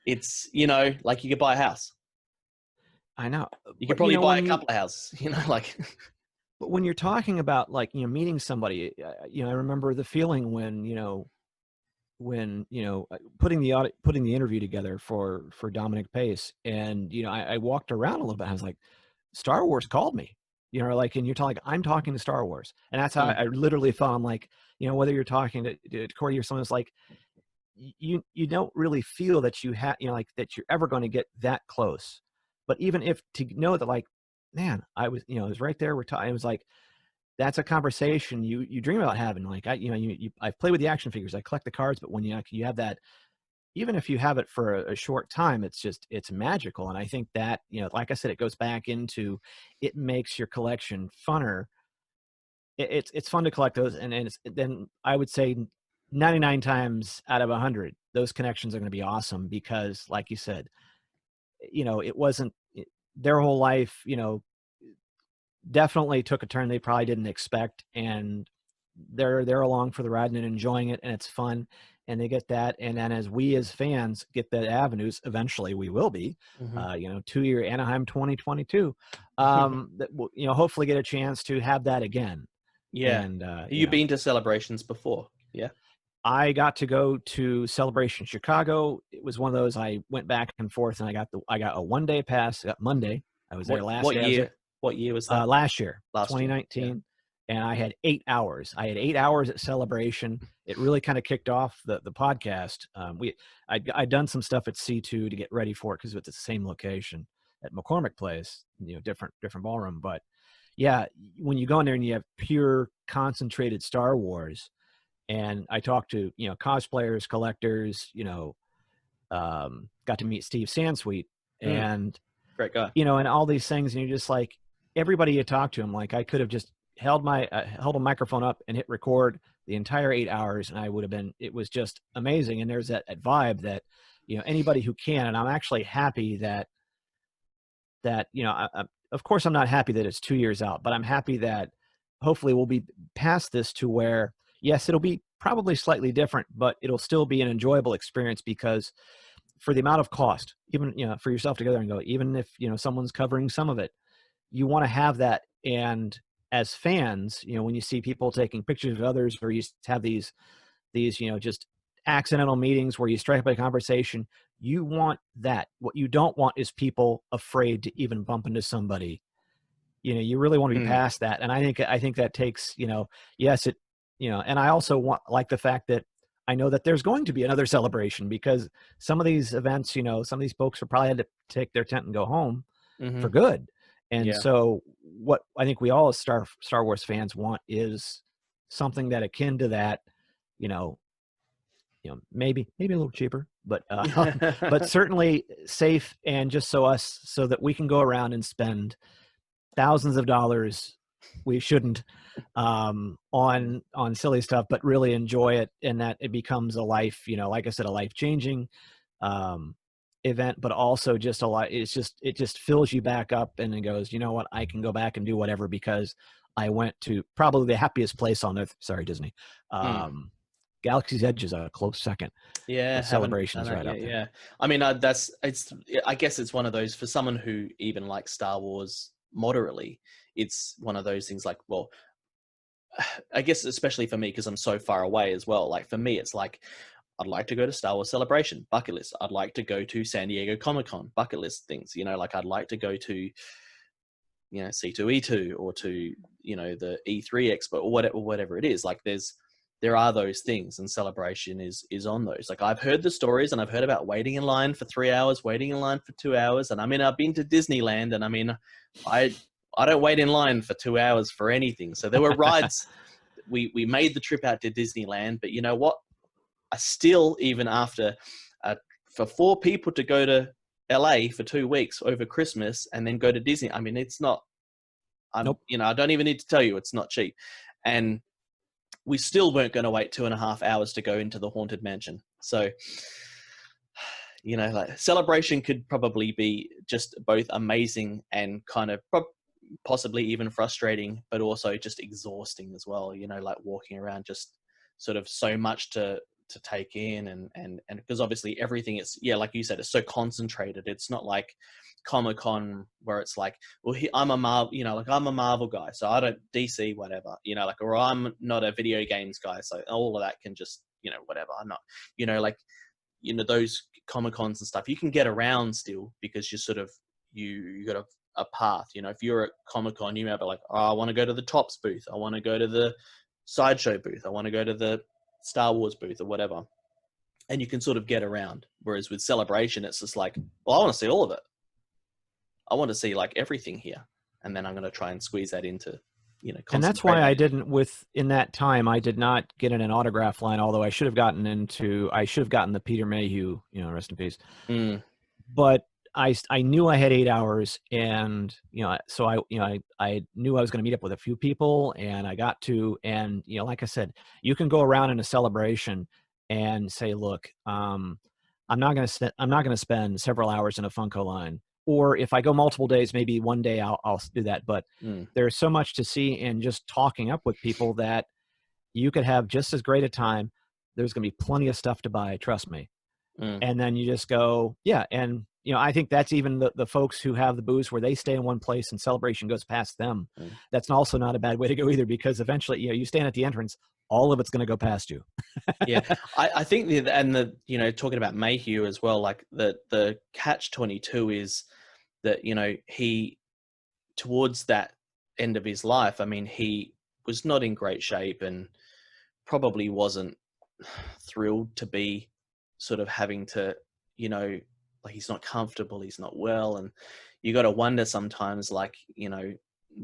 S1: it's like you could buy a house.
S2: I know.
S1: You could probably buy a couple of houses,
S2: But when you're talking about meeting somebody, I remember the feeling when putting the interview together for Dominic Pace, and I walked around a little bit. I was like, Star Wars called me, and you're talking, I'm talking to Star Wars, and that's how I literally felt. I'm like, whether you're talking to Corey or someone, it's like you don't really feel that you have that you're ever going to get that close. But even if to know that, man, I was it was right there. We're talking. It was like, that's a conversation you dream about having. I've played with the action figures, I collect the cards, but when you have that, even if you have it for a short time, it's magical. And I think that, like I said, it goes back into, it makes your collection funner. It's fun to collect those. And then I would say 99 times out of 100, those connections are going to be awesome, because like you said, it wasn't their whole life, definitely took a turn they probably didn't expect, and they're along for the ride and enjoying it, and it's fun, and they get that. And then as we as fans get the avenues, eventually we will be 2-year Anaheim 2022, that will, hopefully get a chance to have that again.
S1: Yeah.
S2: And
S1: you've been to celebrations before? Yeah.
S2: I got to go to Celebration Chicago. It was one of those I went back and forth, and I got a 1-day pass. Monday. I was there last
S1: What
S2: day.
S1: year? What year was that?
S2: Last year,
S1: Last year.
S2: 2019, and I had 8 hours. I had 8 hours at Celebration. It really kind of kicked off the podcast. I'd done some stuff at C2 to get ready for it because it's the same location at McCormick Place, different ballroom. But yeah, when you go in there and you have pure concentrated Star Wars, and I talked to cosplayers, collectors, got to meet Steve Sansweet and
S1: great guy,
S2: and all these things, and you're just like, everybody you talk to, I'm like, I could have just held a microphone up and hit record the entire 8 hours, and it was just amazing. And there's that vibe that anybody who can, and I'm actually happy that of course I'm not happy that it's 2 years out, but I'm happy that hopefully we'll be past this to where, yes, it'll be probably slightly different, but it'll still be an enjoyable experience, because for the amount of cost, even for yourself to go there and go, even if someone's covering some of it, you want to have that. And as fans, when you see people taking pictures of others, or you have these just accidental meetings where you strike up a conversation, you want that. What you don't want is people afraid to even bump into somebody. You really want to be past that. And I think that takes, yes, it, and I also like the fact that I know that there's going to be another Celebration, because some of these events, some of these folks are probably had to take their tent and go home for good. And so what I think we all as Star Wars fans want is something that akin to that, maybe a little cheaper, but but certainly safe, and just so that we can go around and spend thousands of dollars we shouldn't on silly stuff, but really enjoy it, and that it becomes a life, like I said, a life-changing event, but also just a lot. It just fills you back up, and it goes, you know what, I can go back and do whatever, because I went to probably the happiest place on earth. Sorry, Disney. Galaxy's Edge is a close second.
S1: Yeah,
S2: Celebration's right up there.
S1: Yeah, I mean, I guess it's one of those, for someone who even likes Star Wars moderately, it's one of those things like, well, I guess especially for me, because I'm so far away as well. Like for me, it's like, I'd like to go to Star Wars Celebration, bucket list. I'd like to go to San Diego Comic-Con, bucket list things. Like I'd like to go to, C2E2, or to, the E3 Expo, or whatever it is. Like there are those things, and Celebration is on those. Like I've heard the stories, and I've heard about waiting in line for 3 hours, waiting in line for 2 hours. And I mean, I've been to Disneyland, and I mean, I don't wait in line for 2 hours for anything. So there were rides. We made the trip out to Disneyland, but you know what? I still, even after, for 4 people to go to LA for 2 weeks over Christmas and then go to Disney, I mean, it's not, nope. I don't even need to tell you, it's not cheap. And we still weren't going to wait 2.5 hours to go into the Haunted Mansion. So, like Celebration could probably be just both amazing and kind of possibly even frustrating, but also just exhausting as well. Like walking around, just sort of so much to take in, and because obviously everything is, like you said, it's so concentrated. It's not like Comic-Con where it's like, well, I'm a Marvel, I'm a Marvel guy, so I don't DC whatever, or I'm not a video games guy, so all of that can just, whatever. I'm not, those Comic-Cons and stuff, you can get around still, because you sort of, you got a path. If you're at Comic-Con, you might be like, oh, I want to go to the Tops booth, I want to go to the Sideshow booth, I want to go to the Star Wars booth, or whatever, and you can sort of get around. Whereas with Celebration, it's just like, well, I want to see all of it. I want to see like everything here, and then I'm going to try and squeeze that into,
S2: and that's why I didn't, in that time, I did not get in an autograph line, although I should have gotten the Peter Mayhew, rest in peace. But I knew I had 8 hours, and so I knew I was going to meet up with a few people, and I got to, and like I said, you can go around in a Celebration and say, look, I'm not going to spend several hours in a Funko line, or if I go multiple days, maybe one day I'll do that. But there's so much to see, and just talking up with people, that you could have just as great a time. There's going to be plenty of stuff to buy, trust me. And then you just go, and I think that's even the folks who have the booths where they stay in one place and Celebration goes past them. That's also not a bad way to go either, because eventually, you stand at the entrance, all of it's going to go past you.
S1: Yeah, I think talking about Mayhew as well, like the catch-22 is that, he, towards that end of his life, I mean, he was not in great shape and probably wasn't thrilled to be sort of having to, like, he's not comfortable, he's not well, and you got to wonder sometimes, like,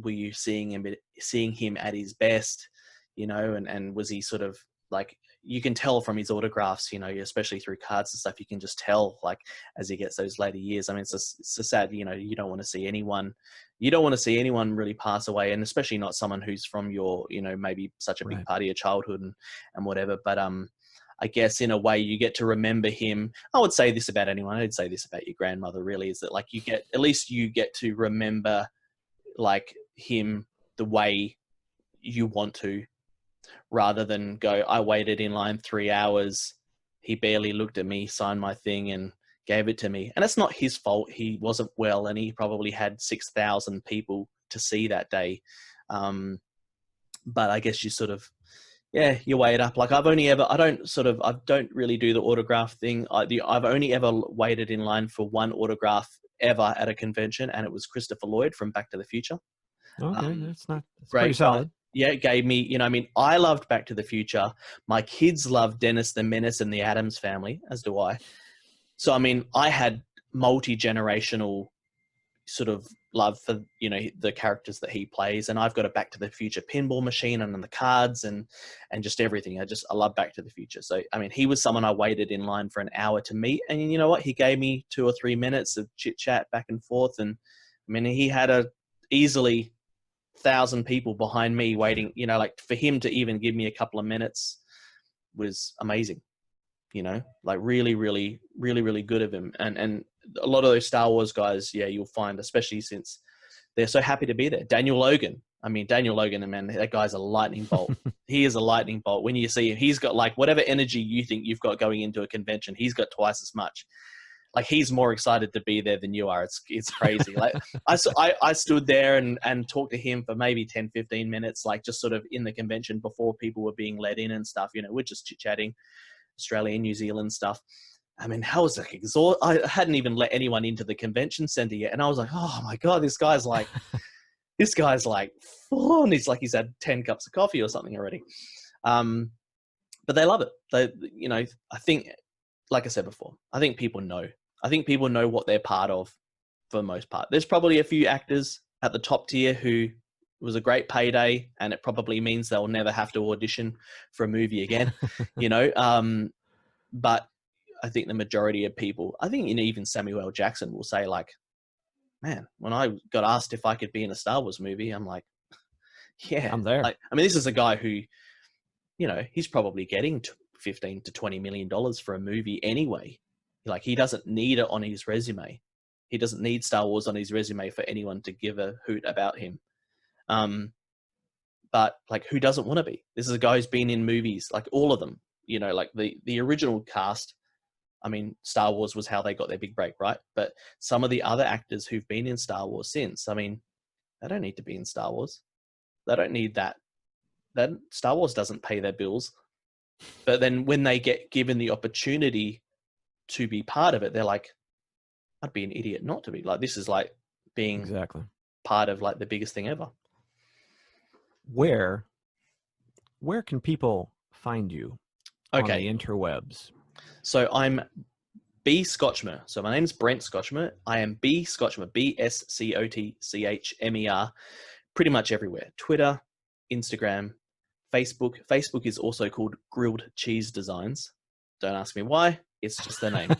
S1: were you seeing him at his best, and was he sort of like, you can tell from his autographs, especially through cards and stuff, you can just tell, like, as he gets those later years. I mean, it's a sad, you don't want to see anyone, really pass away, and especially not someone who's from your, maybe such a big
S2: Right.
S1: part of your childhood and whatever. But I guess in a way you get to remember him. I would say this about anyone. I'd say this about your grandmother, really, is that, like, at least you get to remember, like, him the way you want to, rather than go, I waited in line 3 hours, he barely looked at me, signed my thing and gave it to me. And it's not his fault. He wasn't well, and he probably had 6,000 people to see that day. But I guess you sort of, you weigh it up. Like, I don't really do the autograph thing. I've only ever waited in line for one autograph ever at a convention, and it was Christopher Lloyd from Back to the Future.
S2: Okay, that's pretty
S1: Great guy.
S2: solid.
S1: Yeah, it gave me, I mean, I loved Back to the Future. My kids loved Dennis the Menace and the Addams Family, as do I. So, I mean, I had multi-generational sort of love for, the characters that he plays. And I've got a Back to the Future pinball machine and the cards and just everything. I love Back to the Future. So, I mean, he was someone I waited in line for an hour to meet. And you know what? He gave me 2 or 3 minutes of chit chat back and forth. And I mean, he had easily 1,000 people behind me waiting, like, for him to even give me a couple of minutes was amazing, like, really, really, really, really good of him. And a lot of those Star Wars guys, you'll find, especially since they're so happy to be there. Daniel Logan, man, that guy's a lightning bolt. He is a lightning bolt. When you see him, he's got, like, whatever energy you think you've got going into a convention, he's got twice as much. Like, he's more excited to be there than you are. It's crazy. Like, I stood there and talked to him for maybe 10, 15 minutes, like, just sort of in the convention before people were being let in and stuff. We're just chit-chatting, Australia and New Zealand stuff. I mean, I was like I hadn't even let anyone into the convention center yet. And I was like, oh my God, this guy's like full on. He's like, he's had 10 cups of coffee or something already. But they love it. I think, like I said before, I think people know what they're part of for the most part. There's probably a few actors at the top tier who was a great payday, and it probably means they'll never have to audition for a movie again, but I think the majority of people, I think even Samuel L. Jackson will say, like, man, when I got asked if I could be in a Star Wars movie, I'm like, yeah,
S2: I'm there.
S1: Like, I mean, this is a guy who, he's probably getting $15 to $20 million for a movie anyway. Like, he doesn't need it on his resume. He doesn't need Star Wars on his resume for anyone to give a hoot about him. But, like, who doesn't want to be? This is a guy who's been in movies, like, all of them. Like the original cast. I mean, Star Wars was how they got their big break, right? But some of the other actors who've been in Star Wars since, I mean, they don't need to be in Star Wars. They don't need that. That Star Wars doesn't pay their bills. But then when they get given the opportunity to be part of it, they're like, I'd be an idiot not to be. Like, this is like being
S2: Exactly.
S1: part of, like, the biggest thing ever.
S2: Where can people find you on the interwebs?
S1: So I'm B Scotchmer. So my name's Brent Scotchmer. I am B Scotchmer, BSCOTCHMER, pretty much everywhere. Twitter, Instagram, Facebook. Facebook is also called Grilled Cheese Designs. Don't ask me why. It's just the name.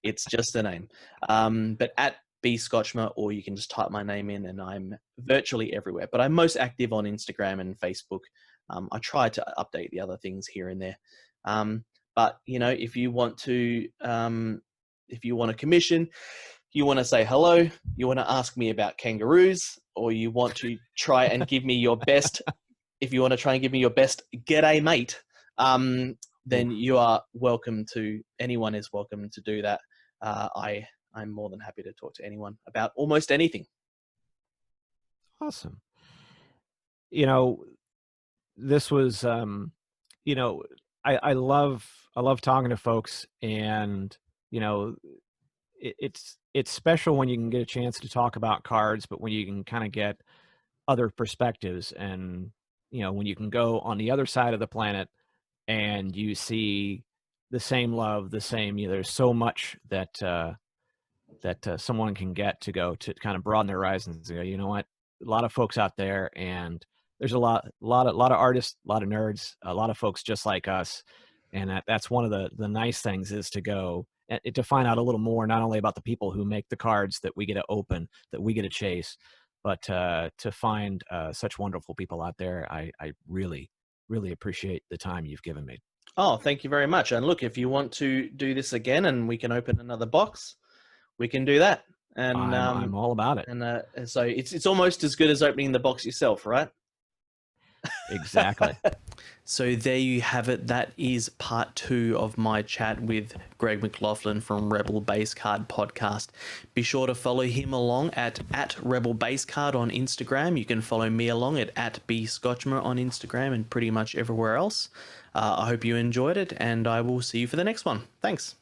S1: It's just the name. But at B Scotchmer, or you can just type my name in, and I'm virtually everywhere. But I'm most active on Instagram and Facebook. I try to update the other things here and there. But, if you want to commission, you want to say hello, you want to ask me about kangaroos, or you want to try and give me your best, if you want to try and give me your best g'day mate, then you are welcome to, anyone is welcome to do that. I'm more than happy to talk to anyone about almost anything.
S2: Awesome. This was you know, I love talking to folks, and you know, it's special when you can get a chance to talk about cards, but when you can kind of get other perspectives, and when you can go on the other side of the planet and you see the same love, the same, there's so much that someone can get to go to kind of broaden their horizons and go, you know what, a lot of folks out there, and there's a lot of artists, a lot of nerds, a lot of folks just like us, and that's one of the nice things, is to go and to find out a little more, not only about the people who make the cards that we get to open, that we get to chase, but to find such wonderful people out there. I really, really appreciate the time you've given me.
S1: Oh, thank you very much. And look, if you want to do this again and we can open another box, we can do that. And
S2: I'm all about it.
S1: and so it's almost as good as opening the box yourself, right?
S2: Exactly.
S1: So there you have it. That is part 2 of my chat with Greg McLaughlin from Rebel Base Card Podcast. Be sure to follow him along at Rebel Base Card on Instagram. You can follow me along at @bscotchmer on Instagram and pretty much everywhere else. I hope you enjoyed it, and I will see you for the next one. Thanks.